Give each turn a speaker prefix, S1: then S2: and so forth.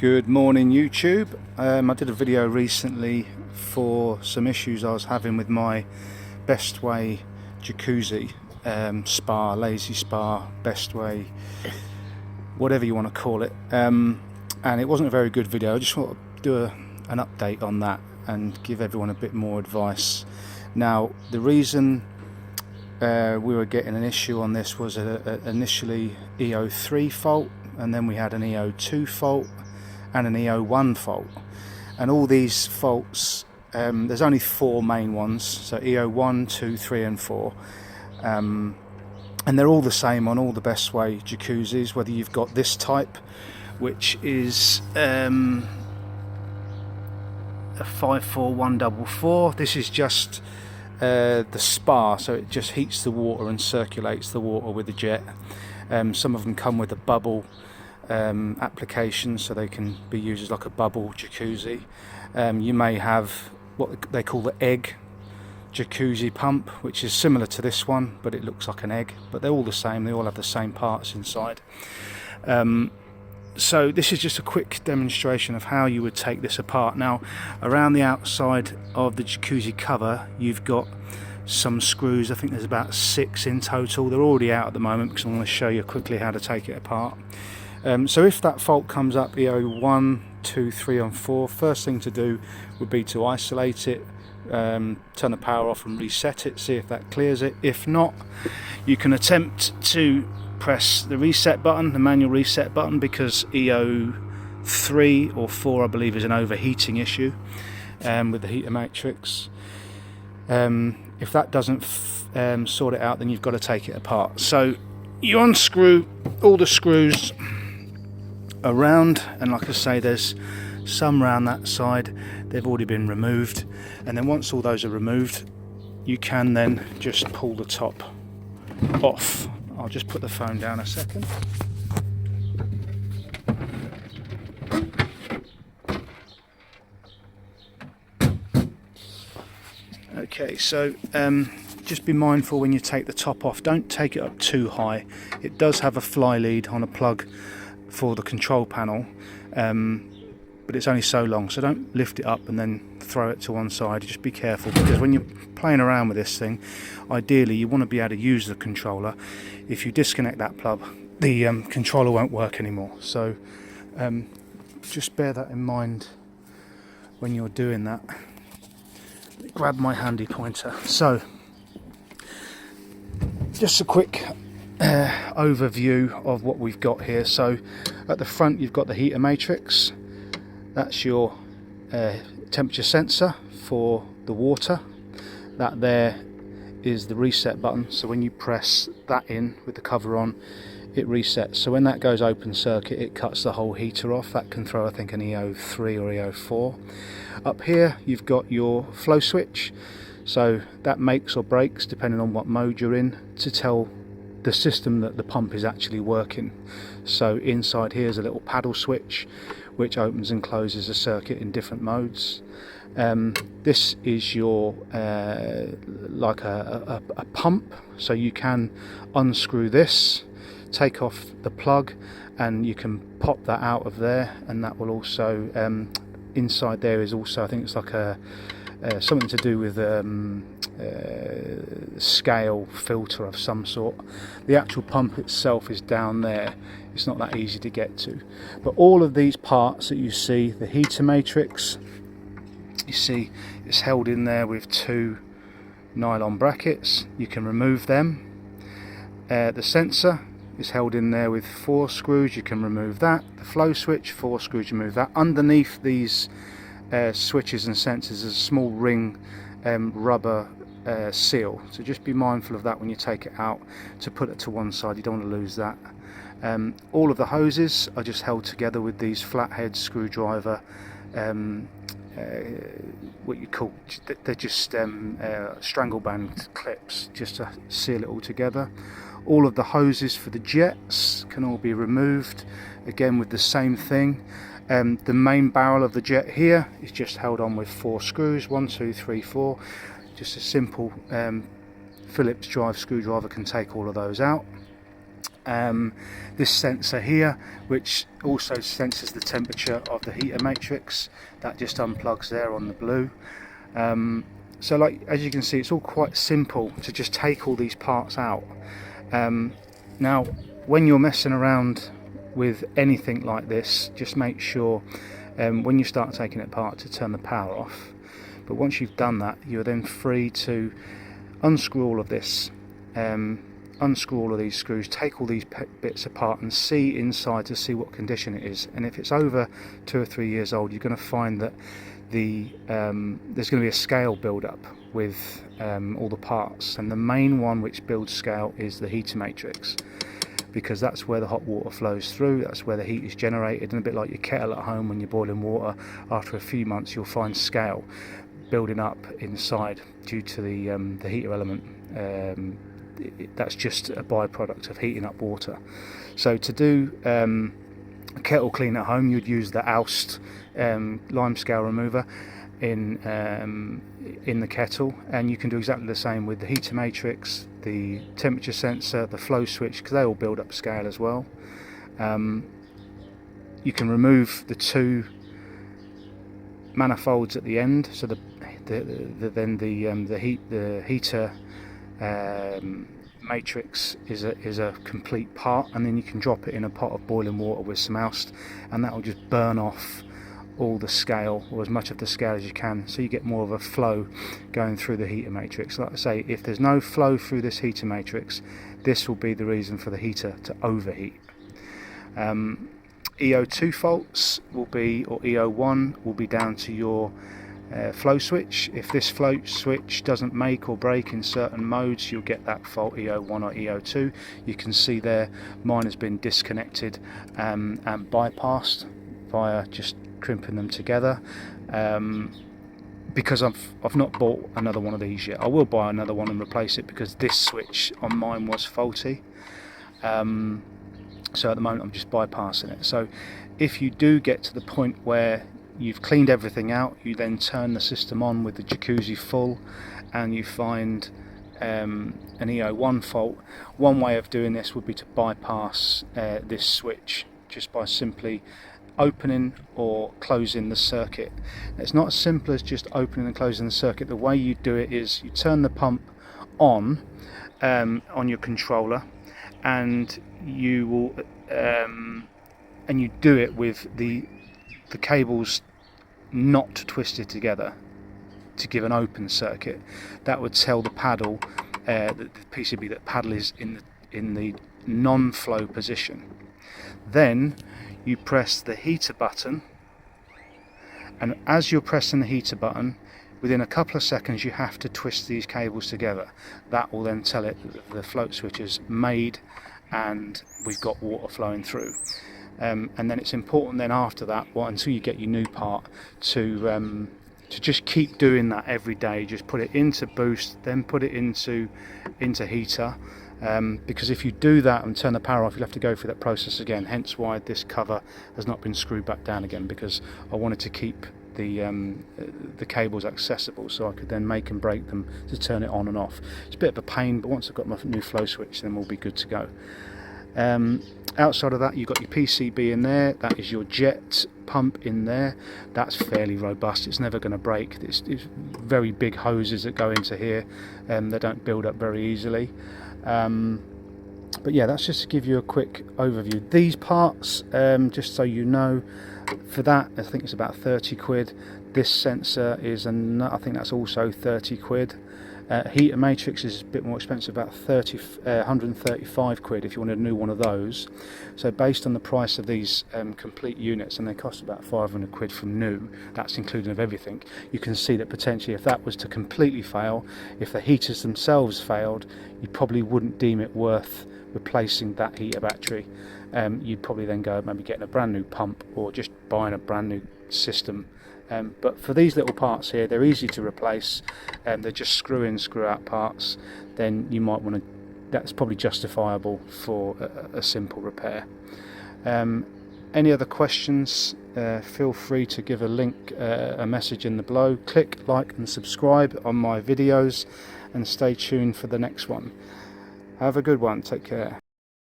S1: Good morning YouTube. I did a video recently for some issues I was having with my Bestway jacuzzi, spa, lazy spa, Bestway, whatever you want to call it, and it wasn't a very good video. I just want to do an update on that and give everyone a bit more advice. Now, the reason we were getting an issue on this was initially e03 fault, and then we had an e02 fault and an e01 fault, and all these faults, there's only four main ones, so e01, 2, 3 and 4, and they're all the same on all the Bestway jacuzzis, whether you've got this type, which is a 54144. This is just the spa, so it just heats the water and circulates the water with the jet. Some of them come with a bubble application, so they can be used as like a bubble jacuzzi. You may have what they call the egg jacuzzi pump, which is similar to this one, but it looks like an egg, but they're all the same, they all have the same parts inside. So this is just a quick demonstration of how you would take this apart. Now, around the outside of the jacuzzi cover, you've got some screws. I think there's about 6 in total. They're already out at the moment because I'm going to show you quickly how to take it apart. So if that fault comes up, e01, 2, 3 and 4, first thing to do would be to isolate it, turn the power off and reset it, see if that clears it. If not, you can attempt to press the reset button, the manual reset button, because e03 or 4 I believe is an overheating issue with the heater matrix. If that doesn't sort it out, then you've got to take it apart. So you unscrew all the screws around, and like I say, there's some around that side, they've already been removed, and then once all those are removed, you can then just pull the top off. I'll just put the phone down a second. Okay, so just be mindful when you take the top off, don't take it up too high. It does have a fly lead on a plug for the control panel, but it's only so long, so don't lift it up and then throw it to one side. Just be careful, because when you're playing around with this thing, ideally you want to be able to use the controller. If you disconnect that plug, the controller won't work anymore, so just bear that in mind when you're doing that. Grab my handy pointer. So just a quick overview of what we've got here. So at the front you've got the heater matrix, that's your temperature sensor for the water. That there is the reset button, so when you press that in with the cover on, it resets. So when that goes open circuit, it cuts the whole heater off. That can throw, I think, an e03 or e04. Up here you've got your flow switch, so that makes or breaks depending on what mode you're in, to tell the system that the pump is actually working. So inside here is a little paddle switch which opens and closes the circuit in different modes. This is your like a pump, so you can unscrew this, take off the plug, and you can pop that out of there, and that will also inside there is also, I think it's like a something to do with scale filter of some sort. The actual pump itself is down there, it's not that easy to get to. But all of these parts that you see, the heater matrix, you see it's held in there with 2 nylon brackets. You can remove them. The sensor is held in there with 4 screws, you can remove that. The flow switch, 4 screws, you remove that. Underneath these switches and sensors is a small ring rubber seal, so just be mindful of that when you take it out, to put it to one side, you don't want to lose that. All of the hoses are just held together with these flathead screwdriver, what you call, they're just strangle band clips, just to seal it all together. All of the hoses for the jets can all be removed, again with the same thing. The main barrel of the jet here is just held on with 4 screws, 1, 2, 3, 4. Just a simple Phillips drive screwdriver can take all of those out. this sensor here, which also senses the temperature of the heater matrix, that just unplugs there on the blue. So like, as you can see, it's all quite simple to just take all these parts out. Now when you're messing around with anything like this, just make sure when you start taking it apart to turn the power off. But once you've done that, you're then free to unscrew all of this, unscrew all of these screws, take all these bits apart and see inside to see what condition it is. And if it's over 2 or 3 years old, you're going to find that there's going to be a scale build up with all the parts, and the main one which builds scale is the heater matrix, because that's where the hot water flows through, that's where the heat is generated. And a bit like your kettle at home, when you're boiling water, after a few months you'll find scale building up inside due to the heater element. That's just a byproduct of heating up water. So to do a kettle clean at home, you'd use the Oust lime scale remover in the kettle, and you can do exactly the same with the heater matrix, the temperature sensor, the flow switch, because they all build up scale as well. You can remove the 2 manifolds at the end, so the heater matrix is a complete part, and then you can drop it in a pot of boiling water with some Oust, and that will just burn off all the scale, or as much of the scale as you can, so you get more of a flow going through the heater matrix. Like I say, if there's no flow through this heater matrix, this will be the reason for the heater to overheat. e02 faults will be, or e01 will be down to your flow switch. If this flow switch doesn't make or break in certain modes, you'll get that fault, e01 or e02. You can see there mine has been disconnected and bypassed via just crimping them together, because I've not bought another one of these yet. I will buy another one and replace it, because this switch on mine was faulty. So at the moment I'm just bypassing it. So if you do get to the point where you've cleaned everything out, you then turn the system on with the jacuzzi full, and you find an e01 fault. One way of doing this would be to bypass this switch just by simply opening or closing the circuit. It's not as simple as just opening and closing the circuit. The way you do it is you turn the pump on your controller, and you will and you do it with the cables not twisted together to give an open circuit. That would tell the paddle, the PCB, that paddle is in the non-flow position. Then you press the heater button, and as you're pressing the heater button, within a couple of seconds you have to twist these cables together. That will then tell it that the float switch is made and we've got water flowing through. And then it's important then after that, until you get your new part, to just keep doing that every day. Just put it into boost, then put it into heater, because if you do that and turn the power off, you'll have to go through that process again. Hence why this cover has not been screwed back down again, because I wanted to keep the cables accessible, so I could then make and break them to turn it on and off. It's a bit of a pain, but once I've got my new flow switch, then we'll be good to go. Outside of that, you've got your PCB in there. That is your jet pump in there. That's fairly robust. It's never going to break. It's very big hoses that go into here, they don't build up very easily. But yeah, that's just to give you a quick overview. These parts, just so you know, for that I think it's about 30 quid. This sensor is, I think that's also 30 quid. Heater matrix is a bit more expensive, about 135 quid if you wanted a new one of those. So based on the price of these complete units, and they cost about 500 quid from new, that's including of everything, you can see that potentially if that was to completely fail, if the heaters themselves failed, you probably wouldn't deem it worth replacing that heater battery. You'd probably then go maybe getting a brand new pump or just buying a brand new system. But for these little parts here, they're easy to replace. They're just screw in, screw out parts. Then you might want to, that's probably justifiable for a simple repair. Any other questions, feel free to give a message in the below. Click like and subscribe on my videos, and stay tuned for the next one. Have a good one, take care.